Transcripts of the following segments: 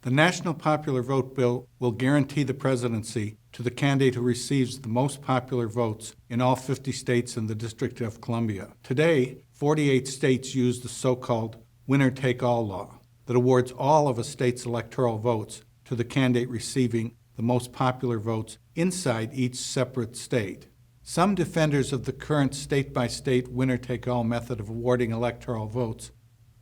The National Popular Vote Bill will guarantee the presidency to the candidate who receives the most popular votes in all 50 states and the District of Columbia. Today, 48 states use the so-called winner-take-all law that awards all of a state's electoral votes to the candidate receiving the most popular votes inside each separate state. Some defenders of the current state-by-state winner-take-all method of awarding electoral votes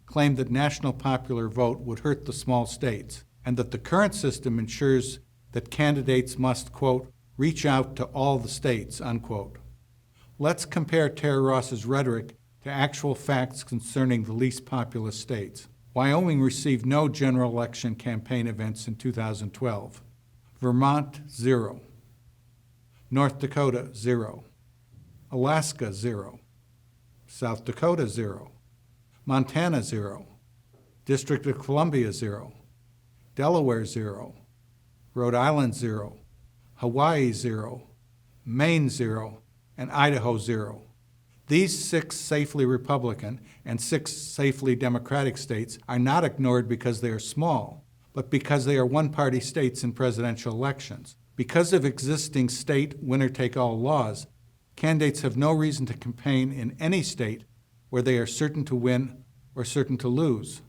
claim that national popular vote would hurt the small states, and that the current system ensures that candidates must, quote, reach out to all the states, unquote. Let's compare Tara Ross's rhetoric to actual facts concerning the least populous states. Wyoming received no general election campaign events in 2012. Vermont, 0. North Dakota, 0. Alaska, 0. South Dakota, 0. Montana, 0. District of Columbia, 0. Delaware, 0. Rhode Island, 0. Hawaii, 0. Maine, 0. And Idaho, 0. These 6 safely Republican and 6 safely Democratic states are not ignored because they are small, but because they are one-party states in presidential elections. Because of existing state winner-take-all laws, candidates have no reason to campaign in any state where they are certain to win or certain to lose.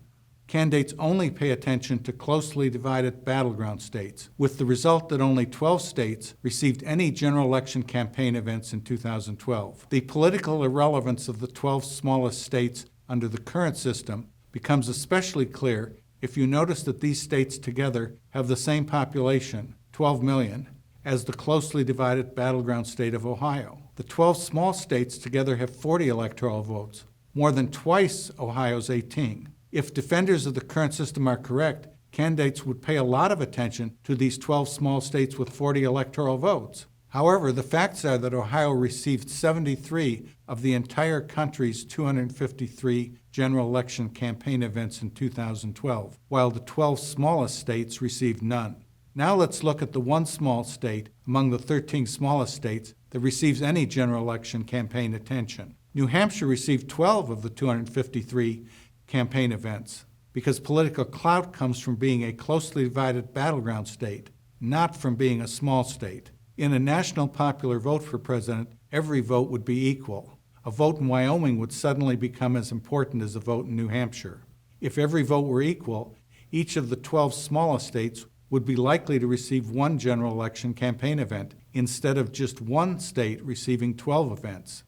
Candidates only pay attention to closely divided battleground states, with the result that only 12 states received any general election campaign events in 2012. The political irrelevance of the 12 smallest states under the current system becomes especially clear if you notice that these states together have the same population, 12 million, as the closely divided battleground state of Ohio. The 12 small states together have 40 electoral votes, more than twice Ohio's 18. If defenders of the current system are correct, candidates would pay a lot of attention to these 12 small states with 40 electoral votes. However, the facts are that Ohio received 73 of the entire country's 253 general election campaign events in 2012, while the 12 smallest states received none. Now let's look at the one small state among the 13 smallest states that receives any general election campaign attention. New Hampshire received 12 of the 253 campaign events because political clout comes from being a closely divided battleground state, not from being a small state. In a national popular vote for president, every vote would be equal. A vote in Wyoming would suddenly become as important as a vote in New Hampshire. If every vote were equal, each of the 12 smallest states would be likely to receive one general election campaign event instead of just one state receiving 12 events.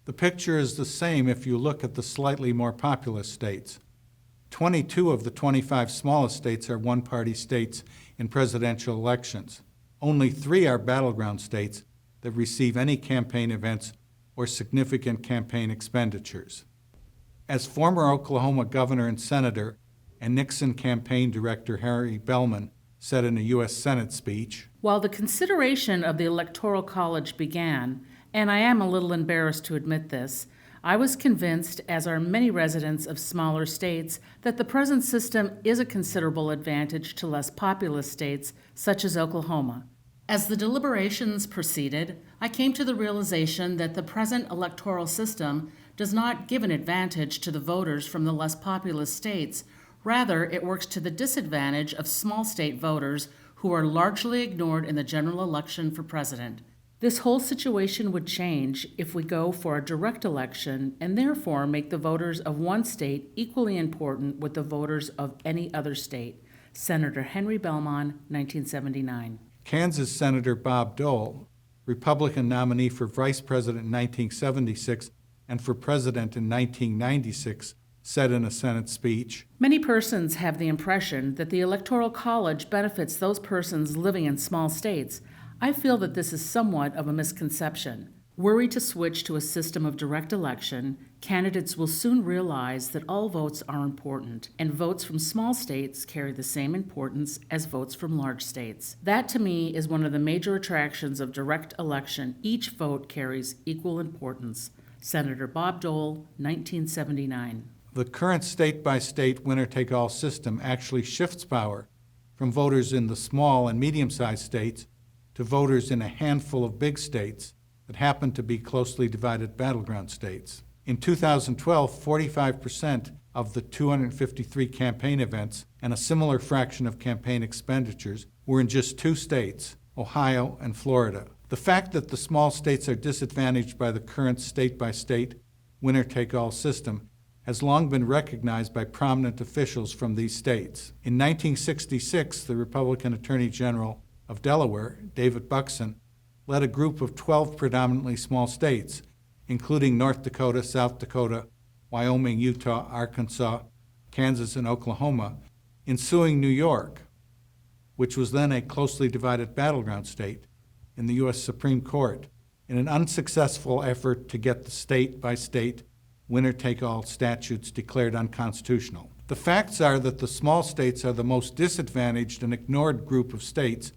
The picture is the same if you look at the slightly more populous states. 22 of the 25 smallest states are one-party states in presidential elections. Only 3 are battleground states that receive any campaign events or significant campaign expenditures. As former Oklahoma governor and senator and Nixon campaign director Harry Bellmon said in a U.S. Senate speech, "While the consideration of the Electoral College began, and I am a little embarrassed to admit this, I was convinced, as are many residents of smaller states, that the present system is a considerable advantage to less populous states, such as Oklahoma. As the deliberations proceeded, I came to the realization that the present electoral system does not give an advantage to the voters from the less populous states. Rather, it works to the disadvantage of small state voters who are largely ignored in the general election for president. This whole situation would change if we go for a direct election and therefore make the voters of one state equally important with the voters of any other state." Senator Henry Bellmon, 1979. Kansas Senator Bob Dole, Republican nominee for vice president in 1976 and for president in 1996, said in a Senate speech, "Many persons have the impression that the Electoral College benefits those persons living in small states. I feel that this is somewhat of a misconception. Were we to switch to a system of direct election, candidates will soon realize that all votes are important, and votes from small states carry the same importance as votes from large states. That, to me, is one of the major attractions of direct election. Each vote carries equal importance." Senator Bob Dole, 1979. The current state-by-state winner-take-all system actually shifts power from voters in the small and medium-sized states to voters in a handful of big states that happen to be closely divided battleground states. In 2012, 45% of the 253 campaign events and a similar fraction of campaign expenditures were in just 2 states, Ohio and Florida. The fact that the small states are disadvantaged by the current state-by-state winner-take-all system has long been recognized by prominent officials from these states. In 1966, the Republican Attorney General of Delaware, David Buckson, led a group of 12 predominantly small states, including North Dakota, South Dakota, Wyoming, Utah, Arkansas, Kansas, and Oklahoma, in suing New York, which was then a closely divided battleground state, in the U.S. Supreme Court, in an unsuccessful effort to get the state-by-state winner-take-all statutes declared unconstitutional. The facts are that the small states are the most disadvantaged and ignored group of states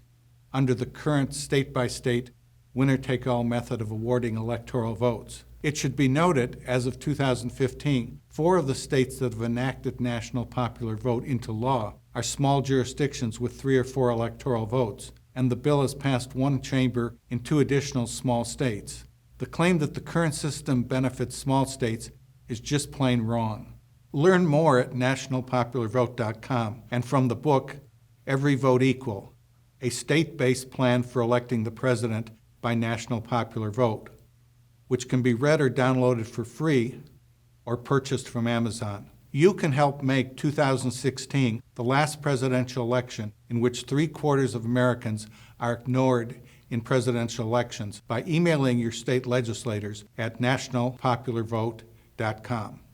under the current state-by-state winner-take-all method of awarding electoral votes. It should be noted, as of 2015, 4 of the states that have enacted national popular vote into law are small jurisdictions with 3 or 4 electoral votes, and the bill has passed 1 chamber in 2 additional small states. The claim that the current system benefits small states is just plain wrong. Learn more at nationalpopularvote.com and from the book, Every Vote Equal, a state-based plan for electing the president by national popular vote, which can be read or downloaded for free or purchased from Amazon. You can help make 2016 the last presidential election in which 3/4 of Americans are ignored in presidential elections by emailing your state legislators at nationalpopularvote.com.